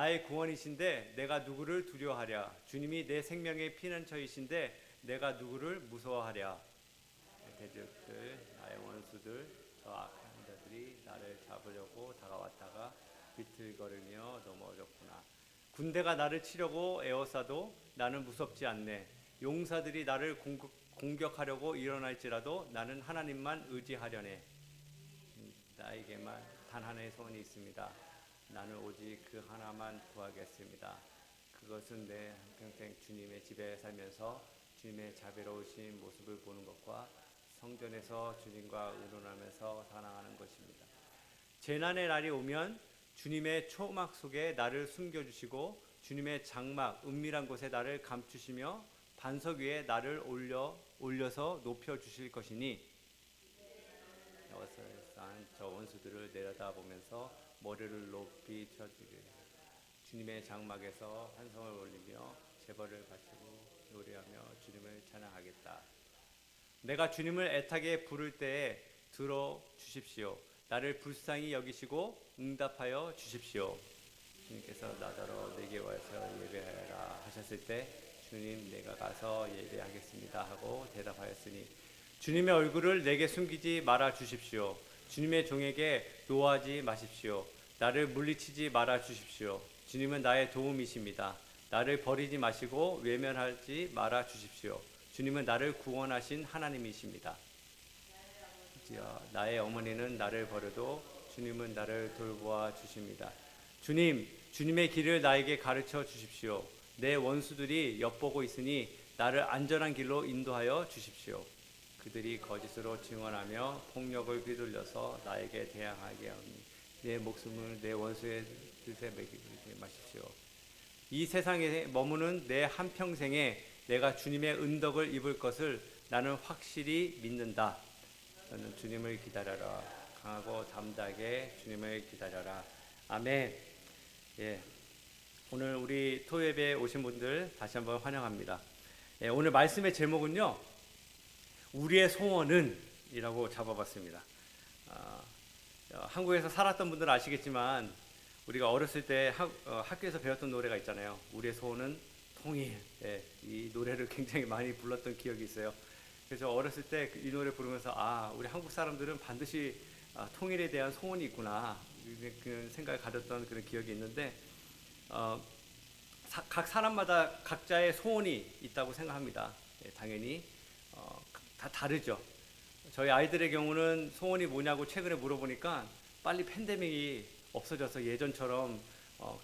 나의 구원이신데 내가 누구를 두려워하랴. 주님이 내 생명의 피난처이신데 내가 누구를 무서워하랴. 대적들, 나의 원수들, 저 악한 자들이 나를 잡으려고 다가왔다가 비틀거리며 넘어졌구나. 군대가 나를 치려고 에워싸도 나는 무섭지 않네. 용사들이 나를 공격하려고 일어날지라도 나는 하나님만 의지하려네. 나에게만 단 하나의 소원이 있습니다. 나는 오직 그 하나만 구하겠습니다. 그것은 내 평생 주님의 집에 살면서 주님의 자비로우신 모습을 보는 것과 성전에서 주님과 의논하면서 사랑하는 것입니다. 재난의 날이 오면 주님의 초막 속에 나를 숨겨주시고 주님의 장막 은밀한 곳에 나를 감추시며 반석 위에 나를 올려서 높여주실 것이니 여기서 쌓은 저 원수들을 내려다보면서 머리를 높이 쳐주게 주님의 장막에서 한성을 올리며 제벌을 바치고 노래하며 주님을 찬양하겠다. 내가 주님을 애타게 부를 때에 들어주십시오. 나를 불쌍히 여기시고 응답하여 주십시오. 주님께서 나더러 내게 와서 예배하라 하셨을 때 주님 내가 가서 예배하겠습니다 하고 대답하였으니 주님의 얼굴을 내게 숨기지 말아 주십시오. 주님의 종에게 노하지 마십시오. 나를 물리치지 말아 주십시오. 주님은 나의 도움이십니다. 나를 버리지 마시고 외면하지 말아 주십시오. 주님은 나를 구원하신 하나님이십니다. 나의 어머니는 나를 버려도 주님은 나를 돌보아 주십니다. 주님, 주님의 길을 나에게 가르쳐 주십시오. 내 원수들이 엿보고 있으니 나를 안전한 길로 인도하여 주십시오. 그들이 거짓으로 증언하며 폭력을 휘둘려서 나에게 대항하게 하니 내 목숨을 내 원수의 뜻에 맡기지 마십시오. 이 세상에 머무는 내 한평생에 내가 주님의 은덕을 입을 것을 나는 확실히 믿는다. 너는 주님을 기다려라. 강하고 담대하게 주님을 기다려라. 아멘. 예. 오늘 우리 토요예배에 오신 분들 다시 한번 환영합니다. 예, 오늘 말씀의 제목은요. 우리의 소원은 이라고 잡아봤습니다. 한국에서 살았던 분들은 아시겠지만 우리가 어렸을 때 학교에서 배웠던 노래가 있잖아요. 우리의 소원은 통일. 예, 이 노래를 굉장히 많이 불렀던 기억이 있어요. 그래서 어렸을 때 이 노래 부르면서 우리 한국 사람들은 반드시 통일에 대한 소원이 있구나 그런 생각을 가졌던 그런 기억이 있는데 각 사람마다 각자의 소원이 있다고 생각합니다. 예, 당연히 다 다르죠. 저희 아이들의 경우는 소원이 뭐냐고 최근에 물어보니까 빨리 팬데믹이 없어져서 예전처럼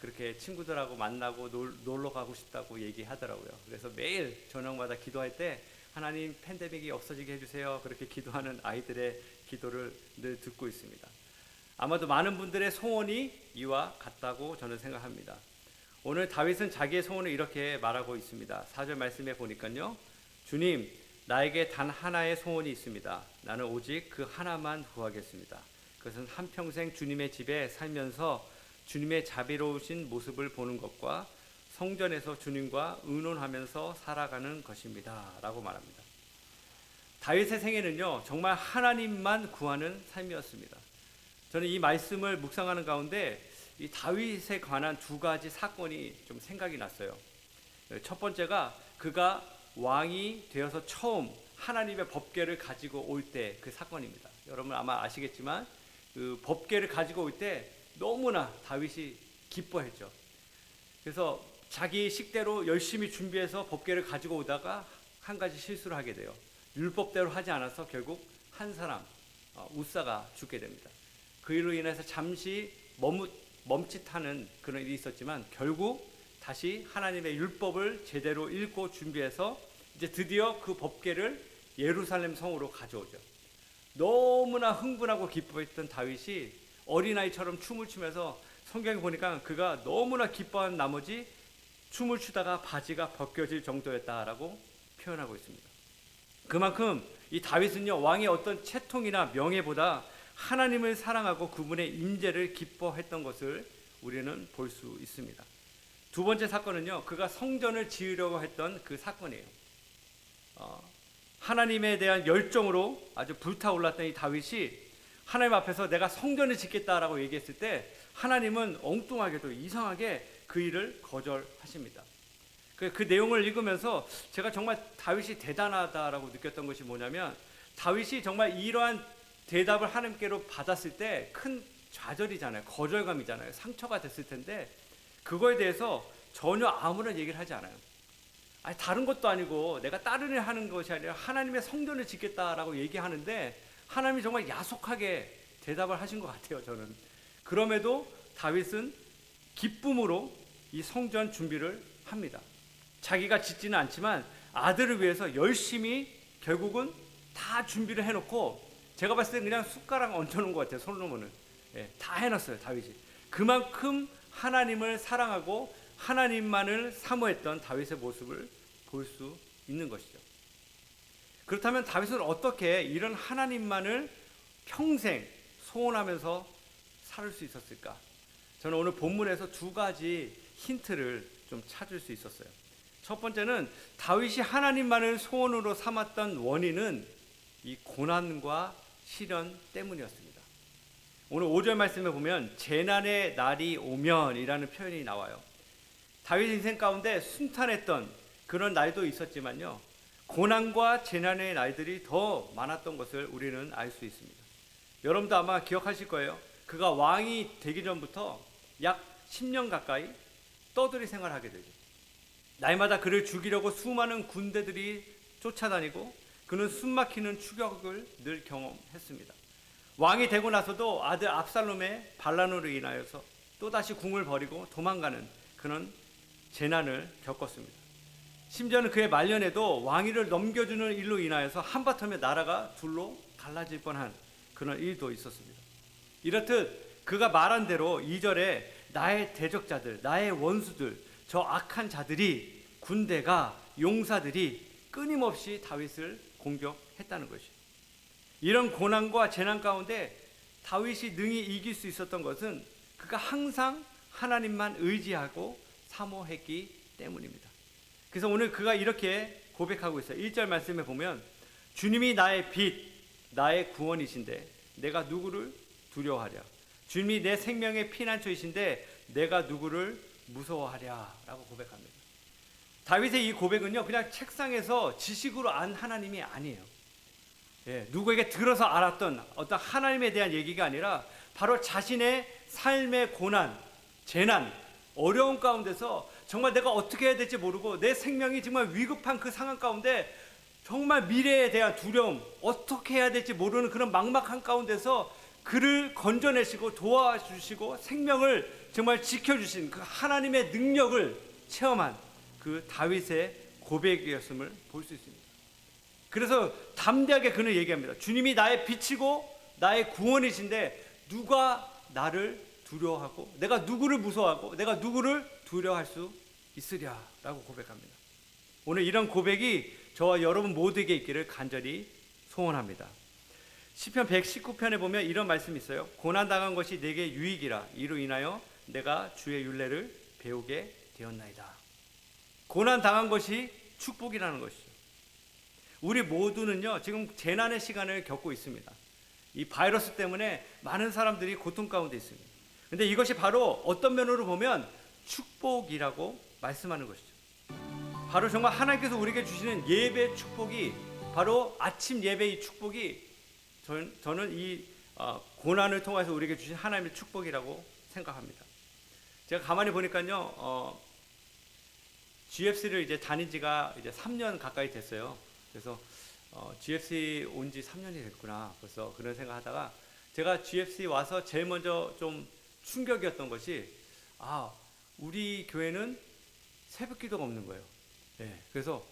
그렇게 친구들하고 만나고 놀러 가고 싶다고 얘기하더라고요. 그래서 매일 저녁마다 기도할 때 하나님 팬데믹이 없어지게 해주세요. 그렇게 기도하는 아이들의 기도를 늘 듣고 있습니다. 아마도 많은 분들의 소원이 이와 같다고 저는 생각합니다. 오늘 다윗은 자기의 소원을 이렇게 말하고 있습니다. 4절 말씀에 보니까요. 주님, 나에게 단 하나의 소원이 있습니다. 나는 오직 그 하나만 구하겠습니다. 그것은 한평생 주님의 집에 살면서 주님의 자비로우신 모습을 보는 것과 성전에서 주님과 의논하면서 살아가는 것입니다. 라고 말합니다. 다윗의 생애는요, 정말 하나님만 구하는 삶이었습니다. 저는 이 말씀을 묵상하는 가운데 이 다윗에 관한 두 가지 사건이 좀 생각이 났어요. 첫 번째가 그가 왕이 되어서 처음 하나님의 법궤를 가지고 올 때 그 사건입니다. 여러분 아마 아시겠지만 그 법궤를 가지고 올 때 너무나 다윗이 기뻐했죠. 그래서 자기 식대로 열심히 준비해서 법궤를 가지고 오다가 한 가지 실수를 하게 돼요. 율법대로 하지 않아서 결국 한 사람 웃사가 죽게 됩니다. 그 일로 인해서 잠시 멈칫하는 그런 일이 있었지만 결국 다시 하나님의 율법을 제대로 읽고 준비해서 이제 드디어 그 법궤를 예루살렘 성으로 가져오죠. 너무나 흥분하고 기뻐했던 다윗이 어린아이처럼 춤을 추면서 성경에 보니까 그가 너무나 기뻐한 나머지 춤을 추다가 바지가 벗겨질 정도였다라고 표현하고 있습니다. 그만큼 이 다윗은요, 왕의 어떤 채통이나 명예보다 하나님을 사랑하고 그분의 임재를 기뻐했던 것을 우리는 볼 수 있습니다. 두 번째 사건은요, 그가 성전을 지으려고 했던 그 사건이에요. 하나님에 대한 열정으로 아주 불타올랐던 이 다윗이 하나님 앞에서 내가 성전을 짓겠다라고 얘기했을 때 하나님은 엉뚱하게도 이상하게 그 일을 거절하십니다. 그 내용을 읽으면서 제가 정말 다윗이 대단하다라고 느꼈던 것이 뭐냐면, 다윗이 정말 이러한 대답을 하나님께로 받았을 때 큰 좌절이잖아요. 거절감이잖아요. 상처가 됐을 텐데 그거에 대해서 전혀 아무런 얘기를 하지 않아요. 아니, 다른 것도 아니고 내가 다른 일 하는 것이 아니라 하나님의 성전을 짓겠다라고 얘기하는데 하나님이 정말 야속하게 대답을 하신 것 같아요. 저는. 그럼에도 다윗은 기쁨으로 이 성전 준비를 합니다. 자기가 짓지는 않지만 아들을 위해서 열심히 결국은 다 준비를 해놓고, 제가 봤을 때 그냥 숟가락 얹어놓은 것 같아요. 솔로몬은. 다 해놨어요. 다윗이. 그만큼 하나님을 사랑하고 하나님만을 사모했던 다윗의 모습을 볼 수 있는 것이죠. 그렇다면 다윗은 어떻게 이런 하나님만을 평생 소원하면서 살 수 있었을까? 저는 오늘 본문에서 두 가지 힌트를 좀 찾을 수 있었어요. 첫 번째는 다윗이 하나님만을 소원으로 삼았던 원인은 이 고난과 시련 때문이었습니다. 오늘 5절 말씀에 보면 재난의 날이 오면 이라는 표현이 나와요. 다윗 인생 가운데 순탄했던 그런 날도 있었지만요, 고난과 재난의 날들이 더 많았던 것을 우리는 알 수 있습니다. 여러분도 아마 기억하실 거예요. 그가 왕이 되기 전부터 약 10년 가까이 떠돌이 생활하게 되죠. 날마다 그를 죽이려고 수많은 군대들이 쫓아다니고 그는 숨막히는 추격을 늘 경험했습니다. 왕이 되고 나서도 아들 압살롬의 반란으로 인하여서 또다시 궁을 버리고 도망가는 그런 재난을 겪었습니다. 심지어는 그의 말년에도 왕위를 넘겨주는 일로 인하여서 한바탕에 나라가 둘로 갈라질 뻔한 그런 일도 있었습니다. 이렇듯 그가 말한 대로 2절에 나의 대적자들, 나의 원수들, 저 악한 자들이, 군대가, 용사들이 끊임없이 다윗을 공격했다는 것이죠. 이런 고난과 재난 가운데 다윗이 능히 이길 수 있었던 것은 그가 항상 하나님만 의지하고 사모했기 때문입니다. 그래서 오늘 그가 이렇게 고백하고 있어요. 1절 말씀에 보면 주님이 나의 빛, 나의 구원이신데 내가 누구를 두려워하랴. 주님이 내 생명의 피난처이신데 내가 누구를 무서워하랴 라고 고백합니다. 다윗의 이 고백은요, 그냥 책상에서 지식으로 안 하나님이 아니에요. 누구에게 들어서 알았던 어떤 하나님에 대한 얘기가 아니라 바로 자신의 삶의 고난, 재난, 어려운 가운데서 정말 내가 어떻게 해야 될지 모르고 내 생명이 정말 위급한 그 상황 가운데 정말 미래에 대한 두려움, 어떻게 해야 될지 모르는 그런 막막한 가운데서 그를 건져내시고 도와주시고 생명을 정말 지켜주신 그 하나님의 능력을 체험한 그 다윗의 고백이었음을 볼 수 있습니다. 그래서 담대하게 그는 얘기합니다. 주님이 나의 빛이고 나의 구원이신데 누가 나를 두려워하고 내가 누구를 무서워하고 내가 누구를 두려워할 수 있으랴 라고 고백합니다. 오늘 이런 고백이 저와 여러분 모두에게 있기를 간절히 소원합니다. 시편 119편에 보면 이런 말씀이 있어요. 고난당한 것이 내게 유익이라 이로 인하여 내가 주의 율례를 배우게 되었나이다. 고난당한 것이 축복이라는 것이죠. 우리 모두는요 지금 재난의 시간을 겪고 있습니다. 이 바이러스 때문에 많은 사람들이 고통 가운데 있습니다. 근데 이것이 바로 어떤 면으로 보면 축복이라고 말씀하는 것이죠. 바로 정말 하나님께서 우리에게 주시는 예배 축복이 바로 아침 예배의 축복이 저는 이 고난을 통해서 우리에게 주신 하나님의 축복이라고 생각합니다. 제가 가만히 보니까요 GFC를 이제 다닌 지가 이제 3년 가까이 됐어요. 그래서 GFC 온 지 3년이 됐구나 벌써 그런 생각하다가 제가 GFC 와서 제일 먼저 좀 충격이었던 것이 우리 교회는 새벽기도가 없는 거예요. 그래서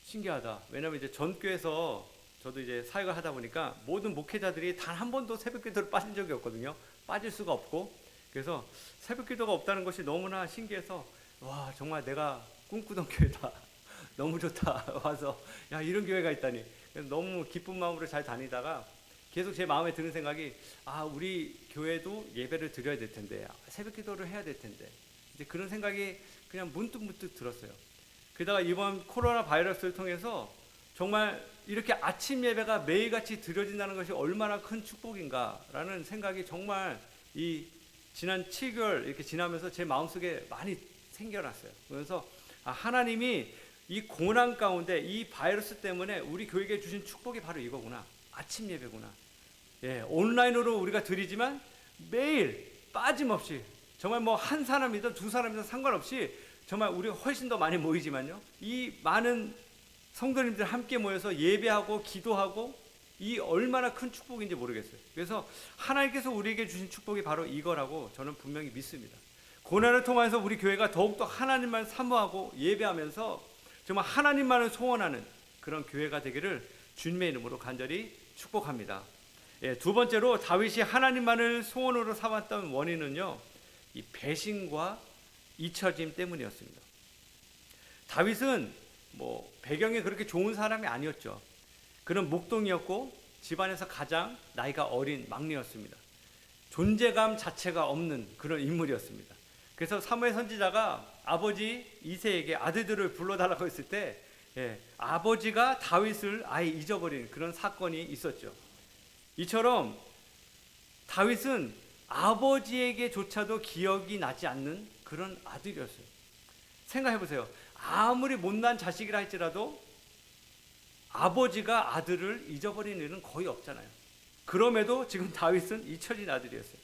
신기하다. 왜냐하면 이제 전교에서 저도 이제 사역을 하다 보니까 모든 목회자들이 단 한 번도 새벽기도를 빠진 적이 없거든요. 빠질 수가 없고 그래서 새벽기도가 없다는 것이 너무나 신기해서 와 정말 내가 꿈꾸던 교회다. 너무 좋다. 와서 이런 교회가 있다니. 그래서 너무 기쁜 마음으로 잘 다니다가 계속 제 마음에 드는 생각이 우리 교회도 예배를 드려야 될 텐데 새벽기도를 해야 될 텐데 이제 그런 생각이 그냥 문득 들었어요. 게다가 이번 코로나 바이러스를 통해서 정말 이렇게 아침 예배가 매일같이 드려진다는 것이 얼마나 큰 축복인가라는 생각이 정말 이 지난 7개월 이렇게 지나면서 제 마음속에 많이 생겨났어요. 그래서 하나님이 이 고난 가운데 이 바이러스 때문에 우리 교회에 주신 축복이 바로 이거구나. 아침 예배구나. 예, 온라인으로 우리가 드리지만 매일 빠짐없이 정말 뭐 한 사람이든 두 사람이든 상관없이 정말 우리가 훨씬 더 많이 모이지만요. 이 많은 성도님들 함께 모여서 예배하고 기도하고 이 얼마나 큰 축복인지 모르겠어요. 그래서 하나님께서 우리에게 주신 축복이 바로 이거라고 저는 분명히 믿습니다. 고난을 통해서 우리 교회가 더욱더 하나님만 사모하고 예배하면서 정말 하나님만을 소원하는 그런 교회가 되기를 주님의 이름으로 간절히 축복합니다. 예, 두 번째로 다윗이 하나님만을 소원으로 삼았던 원인은요, 이 배신과 잊혀짐 때문이었습니다. 다윗은 뭐 배경이 그렇게 좋은 사람이 아니었죠. 그는 목동이었고 집안에서 가장 나이가 어린 막내였습니다. 존재감 자체가 없는 그런 인물이었습니다. 그래서 사무엘 선지자가 아버지 이새에게 아들들을 불러달라고 했을 때 아버지가 다윗을 아예 잊어버린 그런 사건이 있었죠. 이처럼 다윗은 아버지에게조차도 기억이 나지 않는 그런 아들이었어요. 생각해보세요. 아무리 못난 자식이라 할지라도 아버지가 아들을 잊어버리는 일은 거의 없잖아요. 그럼에도 지금 다윗은 잊혀진 아들이었어요.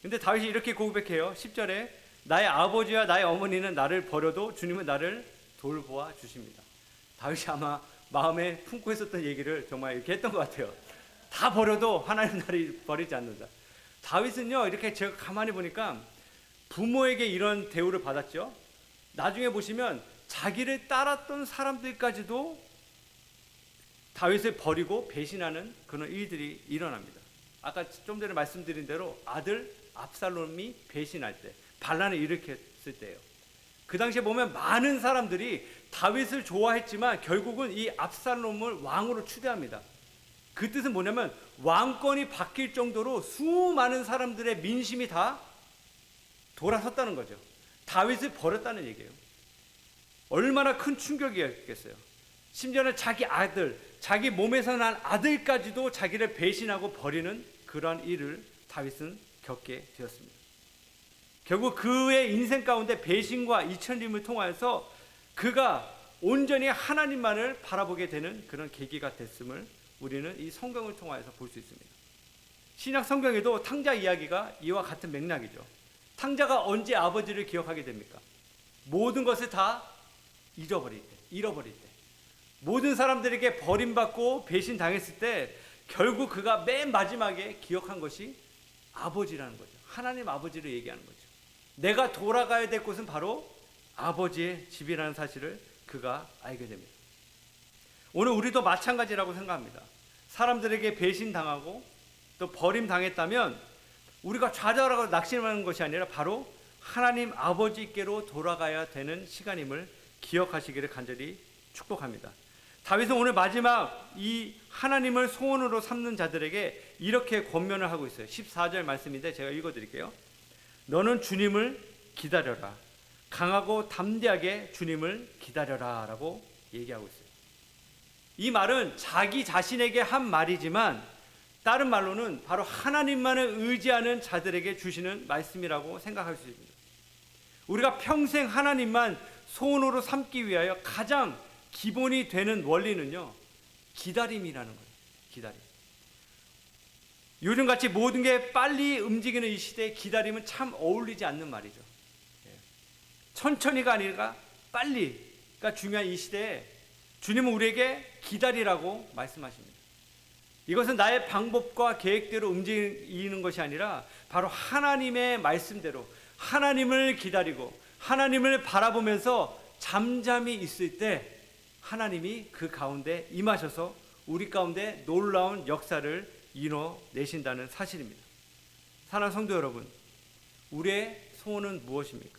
근데 다윗이 이렇게 고백해요. 10절에 나의 아버지와 나의 어머니는 나를 버려도 주님은 나를 돌보아 주십니다. 다윗이 아마 마음에 품고 있었던 얘기를 정말 이렇게 했던 것 같아요. 다 버려도 하나님 나를 버리지 않는다. 다윗은요, 이렇게 제가 가만히 보니까 부모에게 이런 대우를 받았죠. 나중에 보시면 자기를 따랐던 사람들까지도 다윗을 버리고 배신하는 그런 일들이 일어납니다. 아까 좀 전에 말씀드린 대로 아들 압살롬이 배신할 때, 반란을 일으켰을 때예요. 그 당시에 보면 많은 사람들이 다윗을 좋아했지만 결국은 이 압살롬을 왕으로 추대합니다. 그 뜻은 뭐냐면 왕권이 바뀔 정도로 수많은 사람들의 민심이 다 돌아섰다는 거죠. 다윗을 버렸다는 얘기예요. 얼마나 큰 충격이었겠어요. 심지어는 자기 아들, 자기 몸에서 난 아들까지도 자기를 배신하고 버리는 그러한 일을 다윗은 겪게 되었습니다. 결국 그의 인생 가운데 배신과 잊혀짐을 통하여서 그가 온전히 하나님만을 바라보게 되는 그런 계기가 됐음을 우리는 이 성경을 통하여서 볼 수 있습니다. 신약 성경에도 탕자 이야기가 이와 같은 맥락이죠. 탕자가 언제 아버지를 기억하게 됩니까? 모든 것을 다 잃어버릴 때, 잃어버릴 때, 모든 사람들에게 버림받고 배신당했을 때 결국 그가 맨 마지막에 기억한 것이 아버지라는 거죠. 하나님 아버지를 얘기하는 거죠. 내가 돌아가야 될 곳은 바로 아버지의 집이라는 사실을 그가 알게 됩니다. 오늘 우리도 마찬가지라고 생각합니다. 사람들에게 배신당하고 또 버림당했다면 우리가 좌절하고 낙심하는 것이 아니라 바로 하나님 아버지께로 돌아가야 되는 시간임을 기억하시기를 간절히 축복합니다. 다윗은 오늘 마지막 이 하나님을 소원으로 삼는 자들에게 이렇게 권면을 하고 있어요. 14절 말씀인데 제가 읽어드릴게요. 너는 주님을 기다려라. 강하고 담대하게 주님을 기다려라 라고 얘기하고 있어요. 이 말은 자기 자신에게 한 말이지만 다른 말로는 바로 하나님만을 의지하는 자들에게 주시는 말씀이라고 생각할 수 있습니다. 우리가 평생 하나님만 소원으로 삼기 위하여 가장 기본이 되는 원리는요, 기다림이라는 거예요. 기다림. 요즘같이 모든 게 빨리 움직이는 이 시대에 기다림은 참 어울리지 않는 말이죠. 천천히가 아니라 빨리가 중요한 이 시대에 주님은 우리에게 기다리라고 말씀하십니다. 이것은 나의 방법과 계획대로 움직이는 것이 아니라 바로 하나님의 말씀대로 하나님을 기다리고 하나님을 바라보면서 잠잠히 있을 때 하나님이 그 가운데 임하셔서 우리 가운데 놀라운 역사를 이뤄내신다는 사실입니다. 사랑하는 성도 여러분, 우리의 소원은 무엇입니까?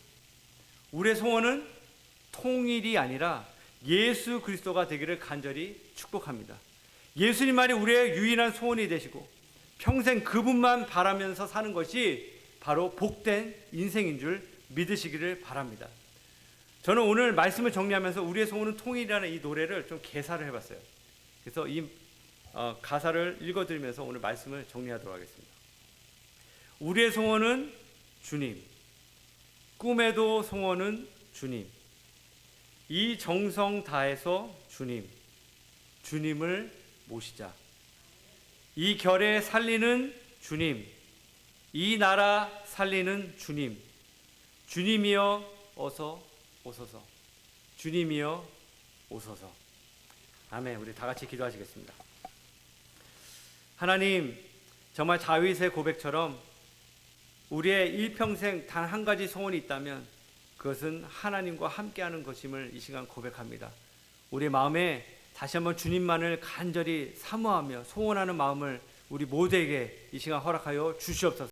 우리의 소원은 통일이 아니라 예수 그리스도가 되기를 간절히 축복합니다. 예수님만이 우리의 유일한 소원이 되시고 평생 그분만 바라면서 사는 것이 바로 복된 인생인 줄 믿으시기를 바랍니다. 저는 오늘 말씀을 정리하면서 우리의 소원은 통일이라는 이 노래를 좀 개사를 해봤어요. 그래서 이 가사를 읽어드리면서 오늘 말씀을 정리하도록 하겠습니다. 우리의 소원은 주님. 꿈에도 소원은 주님. 이 정성 다해서 주님. 주님을 모시자. 이 결에 살리는 주님. 이 나라 살리는 주님. 주님이여 어서 오소서. 주님이여 오소서. 아멘. 우리 다 같이 기도하시겠습니다. 하나님, 정말 다윗의 고백처럼 우리의 일평생 단 한 가지 소원이 있다면 그것은 하나님과 함께하는 것임을 이 시간 고백합니다. 우리의 마음에 다시 한번 주님만을 간절히 사모하며 소원하는 마음을 우리 모두에게 이 시간 허락하여 주시옵소서.